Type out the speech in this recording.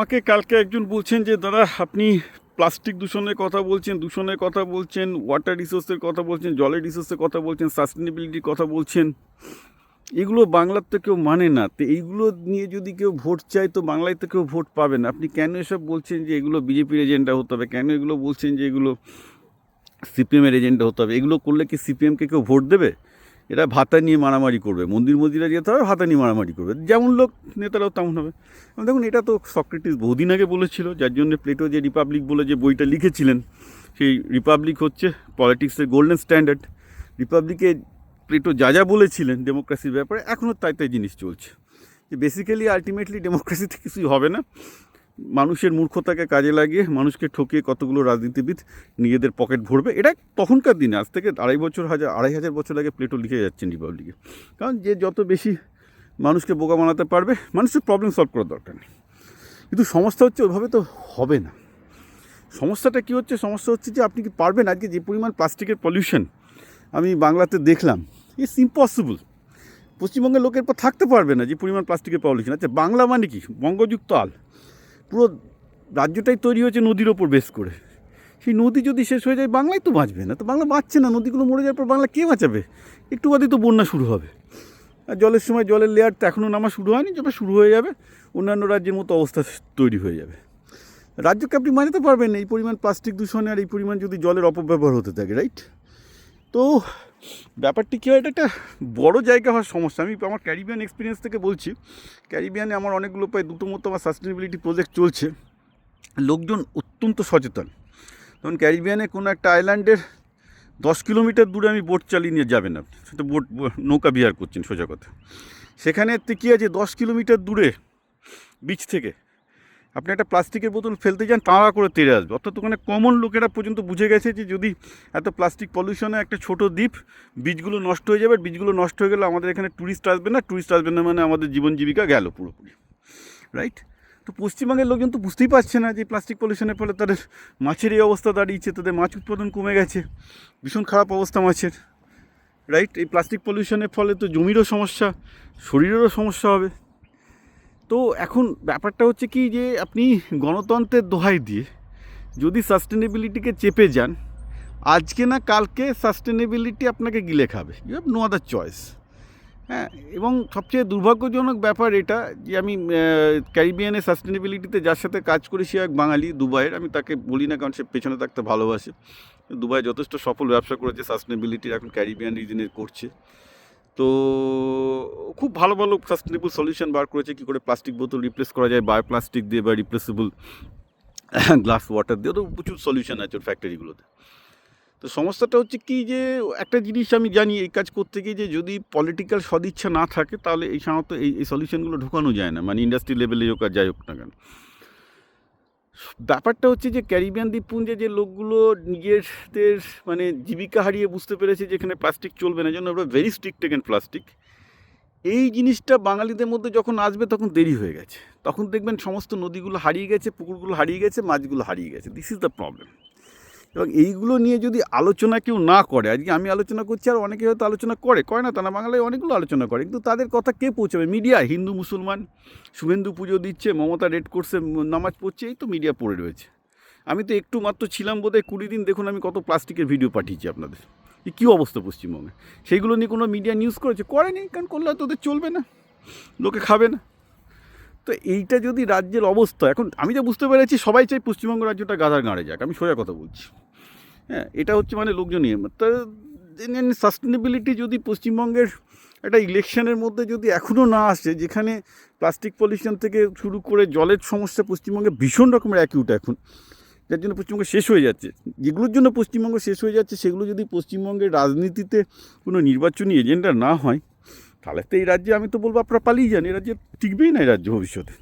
আমাকে কালকে একজন বলছেন যে দাদা আপনি প্লাস্টিক দূষণের কথা বলছেন, ওয়াটার রিসোর্সের কথা বলছেন, জলের রিসোর্সের কথা বলছেন, সাস্টেনেবিলিটির কথা বলছেন। এগুলো বাংলার তো কেউ মানে না। তো এইগুলো নিয়ে যদি কেউ ভোট চায় তো বাংলায় তো কেউ ভোট পাবে না। আপনি কেন এসব বলছেন যে এগুলো বিজেপির এজেন্ডা হতে হবে? কেন এগুলো বলছেন যে এগুলো সিপিএমের এজেন্ডা হতে হবে? এগুলো করলে কি সিপিএমকে কেউ ভোট দেবে? এরা ভাতা নিয়ে মারামারি করবে, মন্দিরা যেতে হবে, ভাতা নিয়ে মারামারি করবে, যেমন লোক নেতারাও তেমন হবে। দেখুন, এটা তো সক্রেটিস বহুদিন আগে বলেছিল, যার জন্য প্লেটো যে রিপাবলিক বলে যে বইটা লিখেছিলেন, সেই রিপাবলিক হচ্ছে পলিটিক্সের গোল্ডেন স্ট্যান্ডার্ড। রিপাবলিকে প্লেটো যা যা বলেছিলেন ডেমোক্রেসির ব্যাপারে, এখনও তাই জিনিস চলছে। যে বেসিক্যালি আলটিমেটলি ডেমোক্রেসিতে কিছুই হবে না। মানুষের মূর্খতাকে কাজে লাগিয়ে মানুষকে ঠকিয়ে কতগুলো রাজনীতিবিদ নিজেদের পকেট ভরবে। এটা তখনকার দিনে, আজ থেকে আড়াই হাজার বছর আগে প্লেটো লিখে যাচ্ছেন রিপাবলিকে। কারণ যে যত বেশি মানুষকে বোকা বানাতে পারবে, মানুষের প্রবলেম সলভ করার দরকার নেই। কিন্তু সমস্যা হচ্ছে ওইভাবে তো হবে না। সমস্যাটা কী হচ্ছে? সমস্যা হচ্ছে যে আপনি কি পারবেন? আজকে যে পরিমাণ প্লাস্টিকের পলিউশন আমি বাংলাতে দেখলাম, ইটস ইম্পসিবল। পশ্চিমবঙ্গের লোকের পর থাকতে পারবে না যে পরিমাণ প্লাস্টিকের পলিউশন। আচ্ছা, বাংলা মানে কি? বঙ্গযুক্ত আল, পুরো রাজ্যটাই তৈরি হয়েছে নদীর ওপর বেস করে। সেই নদী যদি শেষ হয়ে যায়, বাংলায় তো বাঁচবে না। তো বাংলা বাঁচছে না, নদীগুলো মরে যাওয়ার পর বাংলা কে বাঁচাবে? একটু বাদেই তো বন্যা শুরু হবে। আর জলের সময় জলের লেয়ার তো এখনও নামা শুরু হয়নি, যবে শুরু হয়ে যাবে অন্যান্য রাজ্যের মতো অবস্থা তৈরি হয়ে যাবে। রাজ্যকে আপনি বাঁচাতে পারবেন না এই পরিমাণ প্লাস্টিক দূষণে আর এই পরিমাণ যদি জলের অপব্যবহার হতে থাকে, রাইট? তো ব্যাপারটি কী হয়, এটা একটা বড়ো জায়গা হওয়ার সমস্যা। আমি আমার ক্যারিবিয়ান এক্সপিরিয়েন্স থেকে বলছি। ক্যারিবিয়ানে আমার অনেকগুলো প্রায় দুটো মতো আমার সাস্টেনেবিলিটি প্রজেক্ট চলছে। লোকজন অত্যন্ত সচেতন। তখন ক্যারিবিয়ানে কোনো একটা আইল্যান্ডের 10 কিলোমিটার দূরে আমি বোট চালিয়ে নিয়ে যাবেন আপনি, সেটা নৌকা বিহার করছেন সোজা কথা। সেখানে কী আছে, 10 কিলোমিটার দূরে বিচ থেকে আপনি একটা প্লাস্টিকের বোতল ফেলতে যান, তাড়া করে তেড়ে আসবে। অর্থাৎ ওখানে কমন লোকেরা পর্যন্ত বুঝে গেছে যে যদি এত প্লাস্টিক পলিউশনে একটা ছোটো দ্বীপ, বীজগুলো নষ্ট হয়ে যাবে, বীজগুলো নষ্ট হয়ে গেলে আমাদের এখানে ট্যুরিস্ট আসবে না মানে আমাদের জীবন জীবিকা গেল পুরোপুরি, রাইট? তো পশ্চিমবঙ্গের লোকজন তো বুঝতেই পারছে না যে প্লাস্টিক পলিউশনের ফলে তাদের মাছের এই অবস্থা দাঁড়িয়েছে, তাদের মাছ উৎপাদন কমে গেছে, ভীষণ খারাপ অবস্থা মাছের, রাইট? এই প্লাস্টিক পলিউশনের ফলে তো জমিরও সমস্যা, শরীরেরও সমস্যা হবে। তো এখন ব্যাপারটা হচ্ছে কি, যে আপনি গণতন্ত্রের দোহাই দিয়ে যদি সাস্টেনেবিলিটিকে চেপে যান, আজকে না কালকে সাস্টেনেবিলিটি আপনাকে গিলে খাবে। You have no other choice. হ্যাঁ, এবং সবচেয়ে দুর্ভাগ্যজনক ব্যাপার এটা যে আমি ক্যারিবিয়ানের সাস্টেনেবিলিটিতে যার সাথে কাজ করি, সে এক বাঙালি, দুবাইয়ের। আমি তাকে বলি না, কারণ সে পেছনে থাকতে ভালোবাসে। দুবাই যথেষ্ট সফল ব্যবসা করেছে সাস্টেনেবিলিটির, এখন ক্যারিবিয়ান রিজনে করছে। তো খুব ভালো ভালো সাস্টেনেবল সলিউশন বার করেছে, কী করে প্লাস্টিক বোতল রিপ্লেস করা যায় বায়োপ্লাস্টিক দিয়ে বা রিপ্লেসেবল গ্লাস ওয়াটার দিয়ে। তো প্রচুর সলিউশন আছে ওর ফ্যাক্টরিগুলোতে। তো সমস্যাটা হচ্ছে কি, যে একটা জিনিস আমি জানি এই কাজ করতে গিয়ে, যে যদি পলিটিক্যাল সদিচ্ছা না থাকে তাহলে এই সাধারণত এই সলিউশনগুলো ঢোকানো যায় না, মানে ইন্ডাস্ট্রি লেভেলে হোক আর যাই হোক না কেন। ব্যাপারটা হচ্ছে যে ক্যারিবিয়ান দ্বীপপুঞ্জে যে লোকগুলো নিজেদের মানে জীবিকা হারিয়ে বুঝতে পেরেছে যে এখানে প্লাস্টিক চলবে না, জন্য ওরা ভেরি স্ট্রিক্ট টেকেন প্লাস্টিক। এই জিনিসটা বাঙালিদের মধ্যে যখন আসবে তখন দেরি হয়ে গেছে। তখন দেখবেন সমস্ত নদীগুলো হারিয়ে গেছে, পুকুরগুলো হারিয়ে গেছে, মাছগুলো হারিয়ে গেছে। This is the problem. এবং এইগুলো নিয়ে যদি আলোচনা কেউ না করে, আজকে আমি আলোচনা করছি আর অনেকে হয়তো আলোচনা করে না, তা না, বাংলায় অনেকগুলো আলোচনা করে, কিন্তু তাদের কথা কে পৌঁছাবে? মিডিয়া। হিন্দু মুসলমান শুভেন্দু পুজো দিচ্ছে, মমতা রেড কোর্সে নামাজ পড়ছে, এই তো মিডিয়া পড়ে রয়েছে। আমি তো একটু মাত্র ছিলাম বোধহয় 20 দিন, দেখুন আমি কত প্লাস্টিকের ভিডিও পাঠিয়েছি আপনাদের। এই কী অবস্থা পশ্চিমবঙ্গে? সেইগুলো নিয়ে কোনো মিডিয়া নিউজ করেনি, কারণ করলে হয়তো ওদের চলবে না, লোকে খাবে না। তো এইটা যদি রাজ্যের অবস্থা, এখন আমি যা বুঝতে পেরেছি, সবাই চাই পশ্চিমবঙ্গ রাজ্যটা গাধার গাঁড়ে যাক, আমি সোজা কথা বলছি। হ্যাঁ, এটা হচ্ছে মানে লোকজনই। তা সাস্টেনেবিলিটি যদি পশ্চিমবঙ্গের একটা ইলেকশনের মধ্যে যদি এখনও না আসে, যেখানে প্লাস্টিক পলিউশন থেকে শুরু করে জলের সমস্যা পশ্চিমবঙ্গে ভীষণ রকমের অ্যাকিউট এখন, যার জন্য পশ্চিমবঙ্গ শেষ হয়ে যাচ্ছে। যেগুলোর জন্য পশ্চিমবঙ্গ শেষ হয়ে যাচ্ছে, সেগুলো যদি পশ্চিমবঙ্গের রাজনীতিতে কোনো নির্বাচনী এজেন্ডা না হয়, তাহলে তো এই রাজ্যে আমি তো বলবো আপনারা পালিয়ে যান, এই রাজ্যে টিকবেই না এই রাজ্য ভবিষ্যতে।